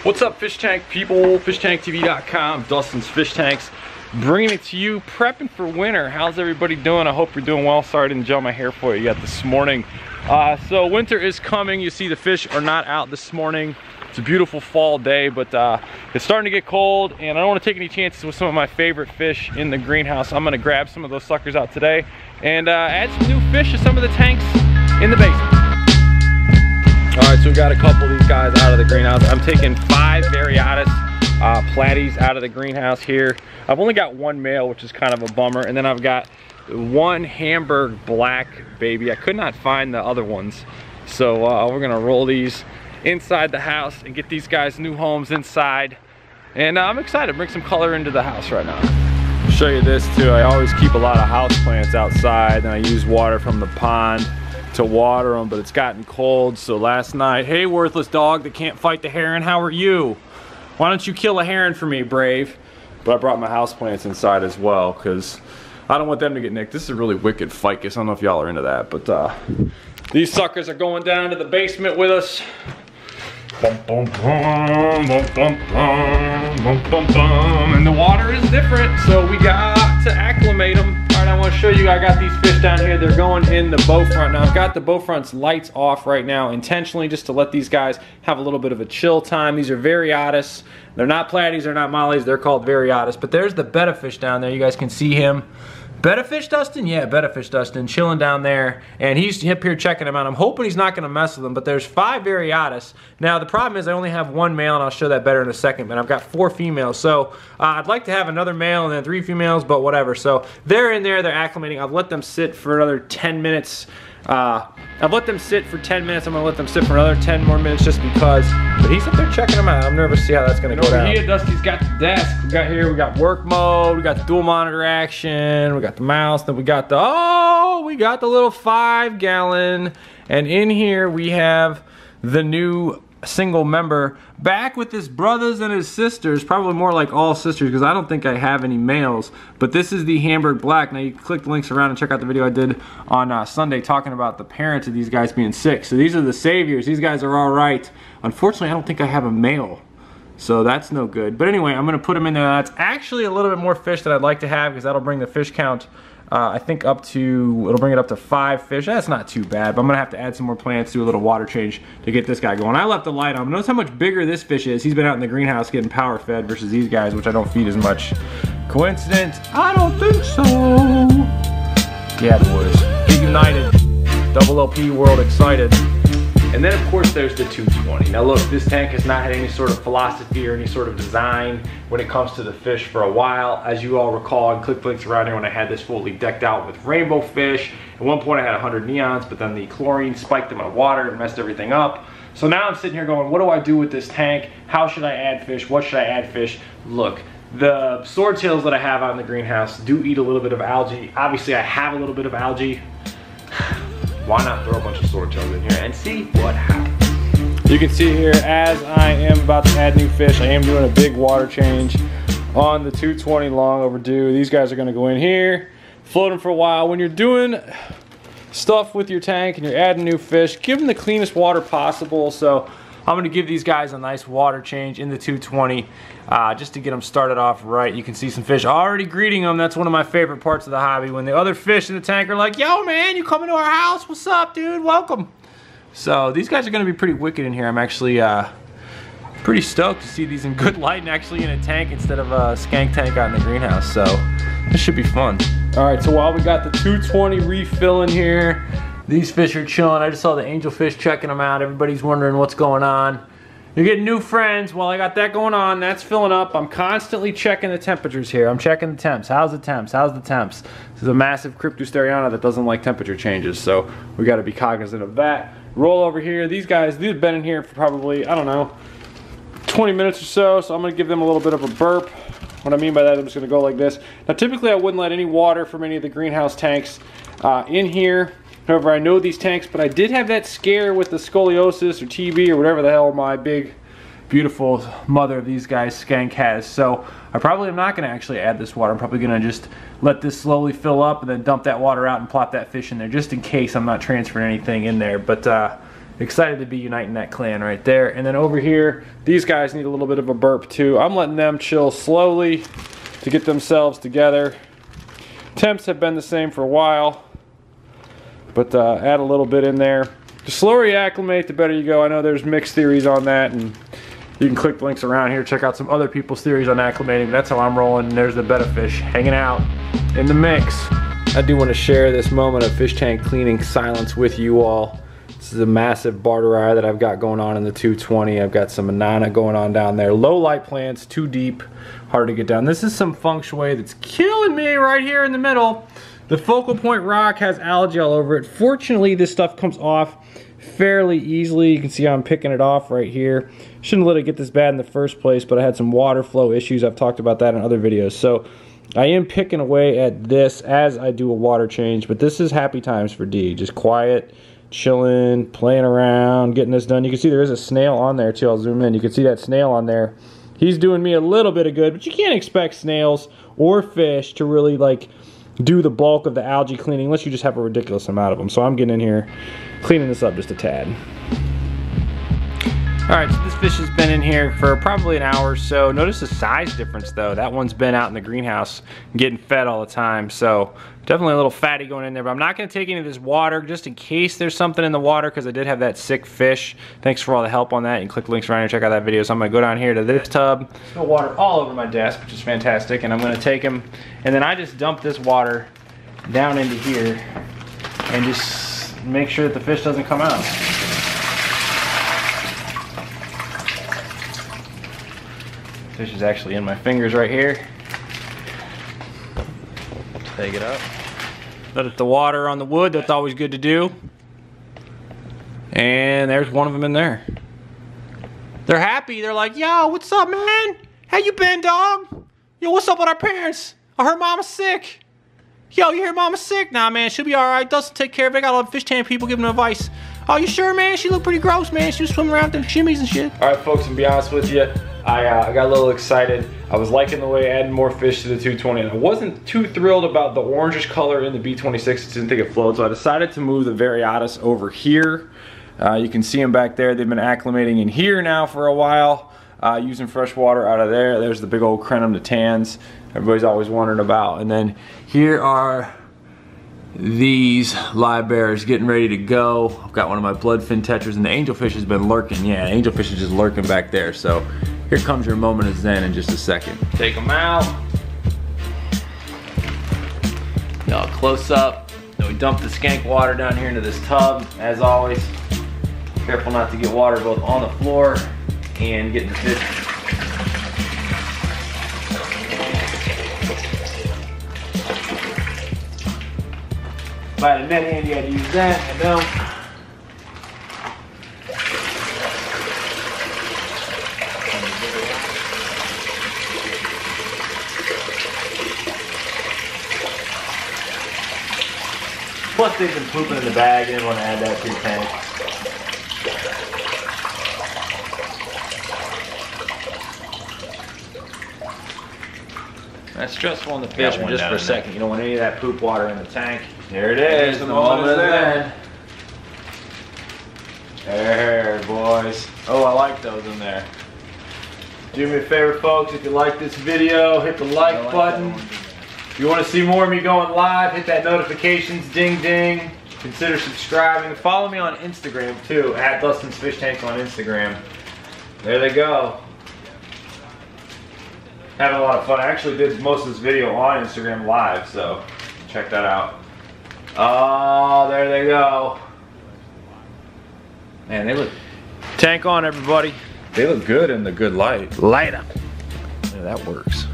What's up, fish tank people? Fishtanktv.com, Dustin's Fish Tanks, bringing it to you, prepping for winter. How's everybody doing? I hope you're doing well. Sorry I didn't gel my hair for you yet this morning. So winter is coming. You see the fish are not out this morning. It's a beautiful fall day, but it's starting to get cold, and I don't want to take any chances with some of my favorite fish in the greenhouse. I'm going to grab some of those suckers out today and add some new fish to some of the tanks in the basement. All right, so we got a couple of these guys out of the greenhouse. I'm taking 5 Variatus platies out of the greenhouse here. I've only got 1 male, which is kind of a bummer, and then I've got 1 Hamburg black baby. I could not find the other ones, so we're gonna roll these inside the house and get these guys new homes inside. And I'm excited to bring some color into the house right now. I'll show you this too. I always keep a lot of house plants outside, and I use water from the pond to water them, but it's gotten cold. So last night, hey, worthless dog that can't fight the heron, how are you? Why don't you kill a heron for me, brave? But I brought my house plants inside as well because I don't want them to get nicked. This is a really wicked ficus. I don't know if y'all are into that, but these suckers are going down to the basement with us. Bum, bum, bum, bum, bum, bum, bum, bum. And the water is different, so we got to acclimate them. All right, I want to show you, I got these fish down here. They're going in the bow front. Now I've got the bow front's lights off right now intentionally just to let these guys have a little bit of a chill time. These are Variatus. They're not platies, they're not mollies, they're called Variatus. But there's the betta fish down there. You guys can see him. Betta fish, Dustin? Yeah, betta fish, Dustin, chilling down there, and he's up here checking him out. I'm hoping he's not going to mess with them, but there's 5 Variatus. Now, the problem is I only have 1 male, and I'll show that better in a second, but I've got 4 females, so I'd like to have another male and then 3 females, but whatever. So they're in there, they're acclimating. I've let them sit for another 10 minutes. I've let them sit for 10 minutes. I'm going to let them sit for another 10 more minutes just because. But he's up there checking them out. I'm nervous to see how that's going to go down. Over here, Dusty's got the desk. We got work mode. We got the dual monitor action. We got the mouse. Then we got the, we got the little 5-gallon. And in here we have the new single member back with his brothers and his sisters, probably more like all sisters because I don't think I have any males, but this is the Hamburg Black. Now you can click the links around and check out the video I did on Sunday talking about the parents of these guys being sick. So these are the saviors. These guys are all right. Unfortunately, I don't think I have a male, so that's no good. But anyway, I'm gonna put them in there. That's actually a little bit more fish that I'd like to have because that'll bring the fish count I think up to, it'll bring it up to 5 fish. That's not too bad, but I'm gonna have to add some more plants, do a little water change to get this guy going. I left the light on. Notice how much bigger this fish is. He's been out in the greenhouse getting power fed versus these guys, which I don't feed as much. Coincidence? I don't think so. Yeah, boys. Get united. Double LP world excited. And then of course there's the 220. Now look, this tank has not had any sort of philosophy or any sort of design when it comes to the fish for a while. As you all recall, and click links around here when I had this fully decked out with rainbow fish. At one point I had 100 neons, but then the chlorine spiked in my water and messed everything up. So now I'm sitting here going, what do I do with this tank? How should I add fish? What should I add fish? Look, the swordtails that I have out in the greenhouse do eat a little bit of algae. Obviously I have a little bit of algae. Why not throw a bunch of swordtails in here and see what happens? You can see here as I am about to add new fish, I am doing a big water change on the 220 long overdue. These guys are gonna go in here, float them for a while. When you're doing stuff with your tank and you're adding new fish, give them the cleanest water possible. So I'm gonna give these guys a nice water change in the 220 just to get them started off right. You can see some fish already greeting them. That's one of my favorite parts of the hobby, when the other fish in the tank are like, yo man, you coming to our house? What's up, dude? Welcome. So these guys are gonna be pretty wicked in here. I'm actually pretty stoked to see these in good light and actually in a tank instead of a skank tank out in the greenhouse. So this should be fun. All right, so while we got the 220 refilling here, these fish are chilling. I just saw the angelfish checking them out. Everybody's wondering what's going on. You're getting new friends. While I got that going on, that's filling up. I'm constantly checking the temperatures here. I'm checking the temps. How's the temps? How's the temps? This is a massive Cryptosteriana that doesn't like temperature changes, so we got to be cognizant of that. Roll over here. These guys, these have been in here for probably, I don't know, 20 minutes or so I'm going to give them a little bit of a burp. What I mean by that, I'm just going to go like this. Now, typically I wouldn't let any water from any of the greenhouse tanks in here. However, I know these tanks, but I did have that scare with the scoliosis or TB or whatever the hell my big, beautiful mother of these guys, skank, has. So I probably am not going to actually add this water. I'm probably going to just let this slowly fill up and then dump that water out and plop that fish in there just in case I'm not transferring anything in there. But excited to be uniting that clan right there. And then over here, these guys need a little bit of a burp too. I'm letting them chill slowly to get themselves together. Temps have been the same for a while, but add a little bit in there. The slower you acclimate, the better you go. I know there's mixed theories on that, and you can click the links around here, check out some other people's theories on acclimating. That's how I'm rolling. And there's the betta fish hanging out in the mix. I do want to share this moment of fish tank cleaning silence with you all. This is a massive barter eye that I've got going on in the 220. I've got some Anana going on down there. Low light plants, too deep, hard to get down. This is some feng shui that's killing me right here in the middle. The focal point rock has algae all over it. Fortunately, this stuff comes off fairly easily. You can see I'm picking it off right here. Shouldn't let it get this bad in the first place, but I had some water flow issues. I've talked about that in other videos. So I am picking away at this as I do a water change, but this is happy times for D. Just quiet, chilling, playing around, getting this done. You can see there is a snail on there too. I'll zoom in. You can see that snail on there. He's doing me a little bit of good, but you can't expect snails or fish to really like do the bulk of the algae cleaning unless you just have a ridiculous amount of them. So I'm getting in here, cleaning this up just a tad. Alright, so this fish has been in here for probably an hour or so. Notice the size difference though. That one's been out in the greenhouse getting fed all the time. So definitely a little fatty going in there, but I'm not going to take any of this water just in case there's something in the water because I did have that sick fish. Thanks for all the help on that. You can click links around here, check out that video. So I'm going to go down here to this tub. There's no water all over my desk, which is fantastic. And I'm going to take them, and then I just dump this water down into here and just make sure that the fish doesn't come out. Fish is actually in my fingers right here. Take it up. Let it the water on the wood, that's always good to do. And there's one of them in there. They're happy, they're like, yo, what's up, man? How you been, dog? Yo, what's up with our parents? I heard mama's sick. Yo, you hear mama's sick? Nah, man, she'll be alright. Dustin take care of it. I got a lot of fish tank people giving advice. Oh, you sure, man? She looked pretty gross, man. She was swimming around them shimmies and shit. Alright, folks, to be honest with you, I got a little excited. I was liking the way adding more fish to the 220, and I wasn't too thrilled about the orangish color in the B26. I didn't think it flowed, so I decided to move the Variatus over here. You can see them back there. They've been acclimating in here now for a while, using fresh water out of there. There's the big old Crenum to tans everybody's always wondering about. And then here are these live bears getting ready to go. I've got one of my bloodfin tetras, and the angelfish has been lurking. Yeah, the angelfish is just lurking back there. So here comes your moment of zen in just a second. Take them out. Now close up. Then we dump the skank water down here into this tub. As always, careful not to get water both on the floor and getting the fish. If I had a net handy, I'd use that. I don't. Plus they've been pooping in the bag. You didn't want to add that to your tank. That's stressful on the fish, but just for a second. You don't want any of that poop water in the tank. There it is, the moment of zen. There, boys. Oh, I like those in there. Do me a favor, folks, if you like this video, hit the like button. If you want to see more of me going live, hit that notifications ding ding. Consider subscribing. Follow me on Instagram too, at Dustin's Fish Tank on Instagram. There they go. Having a lot of fun. I actually did most of this video on Instagram live, so check that out. Oh, there they go. Man, they look... Tank on, everybody. They look good in the good light. Light them. Yeah, that works.